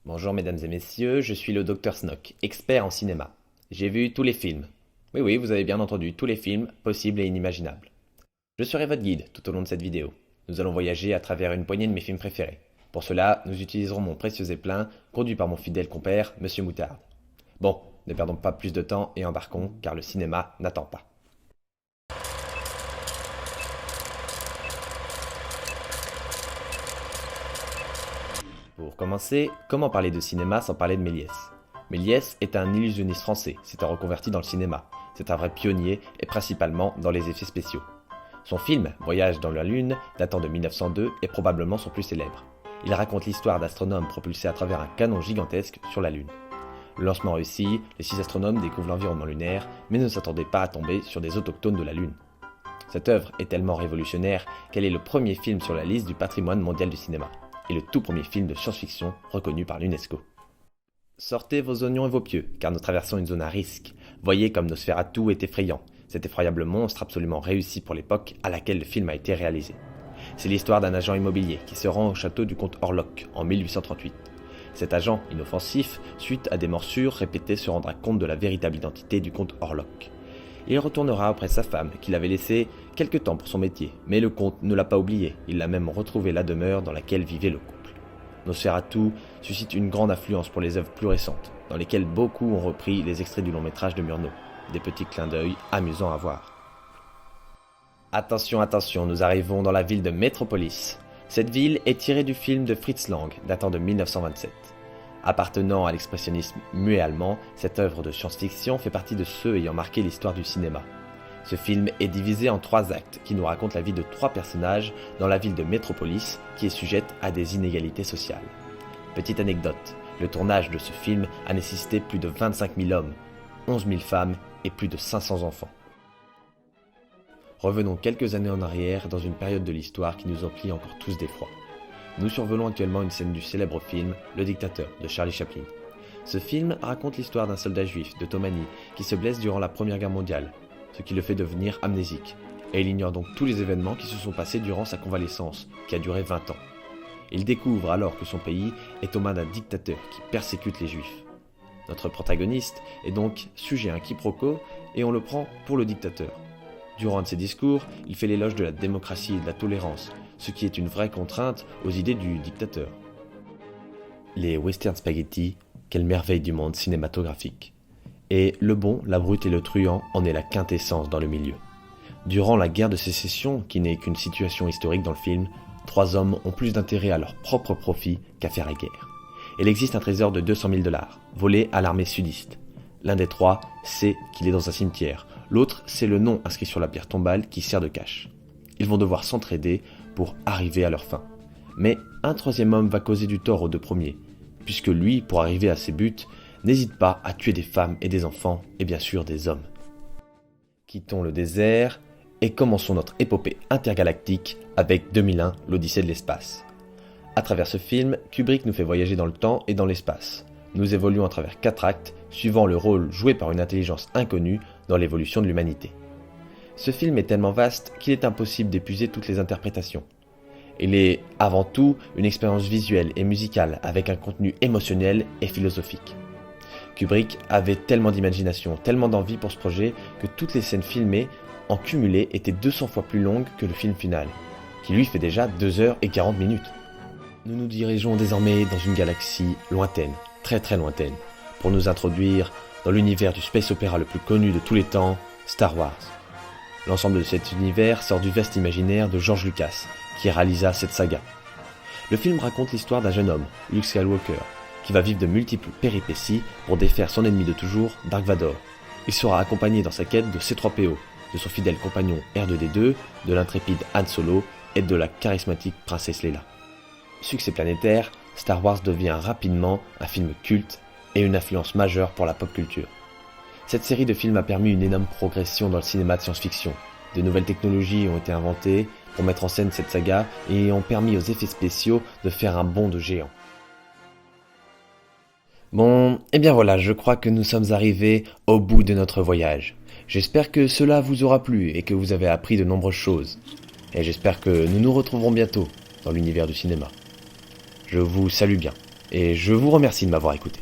Bonjour mesdames et messieurs, je suis le Dr Snock, expert en cinéma. J'ai vu tous les films. Oui oui, vous avez bien entendu, tous les films possibles et inimaginables. Je serai votre guide tout au long de cette vidéo. Nous allons voyager à travers une poignée de mes films préférés. Pour cela, nous utiliserons mon précieux zeppelin, conduit par mon fidèle compère, Monsieur Moutarde. Bon, ne perdons pas plus de temps et embarquons, car le cinéma n'attend pas. Pour commencer, comment parler de cinéma sans parler de Méliès? Méliès est un illusionniste français, s'est reconverti dans le cinéma. C'est un vrai pionnier, et principalement dans les effets spéciaux. Son film, Voyage dans la Lune, datant de 1902, est probablement son plus célèbre. Il raconte l'histoire d'astronomes propulsés à travers un canon gigantesque sur la Lune. Le lancement réussi, les 6 astronomes découvrent l'environnement lunaire, mais ne s'attendaient pas à tomber sur des autochtones de la Lune. Cette œuvre est tellement révolutionnaire qu'elle est le premier film sur la liste du patrimoine mondial du cinéma, et le tout premier film de science-fiction reconnu par l'UNESCO. Sortez vos oignons et vos pieux, car nous traversons une zone à risque. Voyez comme Nosferatu est effrayant, cet effroyable monstre absolument réussi pour l'époque à laquelle le film a été réalisé. C'est l'histoire d'un agent immobilier qui se rend au château du comte Orlok en 1838. Cet agent, inoffensif, suite à des morsures répétées, se rendra compte de la véritable identité du comte Orlok. Il retournera auprès de sa femme, qu'il avait laissée quelque temps pour son métier, mais le comte ne l'a pas oublié, il l'a même retrouvé la demeure dans laquelle vivait le couple. Nosferatu suscite une grande influence pour les œuvres plus récentes, dans lesquelles beaucoup ont repris les extraits du long métrage de Murnau, des petits clins d'œil amusants à voir. Attention, attention, nous arrivons dans la ville de Metropolis. Cette ville est tirée du film de Fritz Lang, datant de 1927. Appartenant à l'expressionnisme muet allemand, cette œuvre de science-fiction fait partie de ceux ayant marqué l'histoire du cinéma. Ce film est divisé en 3 actes qui nous racontent la vie de 3 personnages dans la ville de Metropolis qui est sujette à des inégalités sociales. Petite anecdote, le tournage de ce film a nécessité plus de 25 000 hommes, 11 000 femmes et plus de 500 enfants. Revenons quelques années en arrière dans une période de l'histoire qui nous emplit encore tous d'effroi. Nous survolons actuellement une scène du célèbre film Le Dictateur de Charlie Chaplin. Ce film raconte l'histoire d'un soldat juif de Tomani qui se blesse durant la Première Guerre mondiale, ce qui le fait devenir amnésique, et il ignore donc tous les événements qui se sont passés durant sa convalescence, qui a duré 20 ans. Il découvre alors que son pays est aux mains d'un dictateur qui persécute les juifs. Notre protagoniste est donc sujet à un quiproquo et on le prend pour le dictateur. Durant un de ses discours, il fait l'éloge de la démocratie et de la tolérance, ce qui est une vraie contrainte aux idées du dictateur. Les western spaghetti, quelle merveille du monde cinématographique. Et le bon, la brute et le truand en est la quintessence dans le milieu. Durant la guerre de sécession, qui n'est qu'une situation historique dans le film, 3 hommes ont plus d'intérêt à leur propre profit qu'à faire la guerre. Il existe un trésor de 200 000 $, volé à l'armée sudiste. L'un des 3 sait qu'il est dans un cimetière, l'autre sait le nom inscrit sur la pierre tombale qui sert de cache. Ils vont devoir s'entraider pour arriver à leur fin. Mais un 3e homme va causer du tort aux 2 premiers, puisque lui, pour arriver à ses buts, n'hésite pas à tuer des femmes et des enfants, et bien sûr des hommes. Quittons le désert et commençons notre épopée intergalactique avec 2001, l'Odyssée de l'espace. À travers ce film, Kubrick nous fait voyager dans le temps et dans l'espace. Nous évoluons à travers 4 actes, suivant le rôle joué par une intelligence inconnue dans l'évolution de l'humanité. Ce film est tellement vaste qu'il est impossible d'épuiser toutes les interprétations. Il est avant tout une expérience visuelle et musicale avec un contenu émotionnel et philosophique. Kubrick avait tellement d'imagination, tellement d'envie pour ce projet que toutes les scènes filmées en cumulé étaient 200 fois plus longues que le film final, qui lui fait déjà 2 heures et 40 minutes. Nous nous dirigeons désormais dans une galaxie lointaine, très très lointaine, pour nous introduire dans l'univers du space opéra le plus connu de tous les temps, Star Wars. L'ensemble de cet univers sort du vaste imaginaire de George Lucas, qui réalisa cette saga. Le film raconte l'histoire d'un jeune homme, Luke Skywalker, qui va vivre de multiples péripéties pour défaire son ennemi de toujours, Dark Vador. Il sera accompagné dans sa quête de C-3PO, de son fidèle compagnon R2-D2, de l'intrépide Han Solo et de la charismatique princesse Leia. Succès planétaire, Star Wars devient rapidement un film culte et une influence majeure pour la pop culture. Cette série de films a permis une énorme progression dans le cinéma de science-fiction. De nouvelles technologies ont été inventées pour mettre en scène cette saga et ont permis aux effets spéciaux de faire un bond de géant. Bon, et bien voilà, je crois que nous sommes arrivés au bout de notre voyage. J'espère que cela vous aura plu et que vous avez appris de nombreuses choses. Et j'espère que nous nous retrouverons bientôt dans l'univers du cinéma. Je vous salue bien. Et je vous remercie de m'avoir écouté.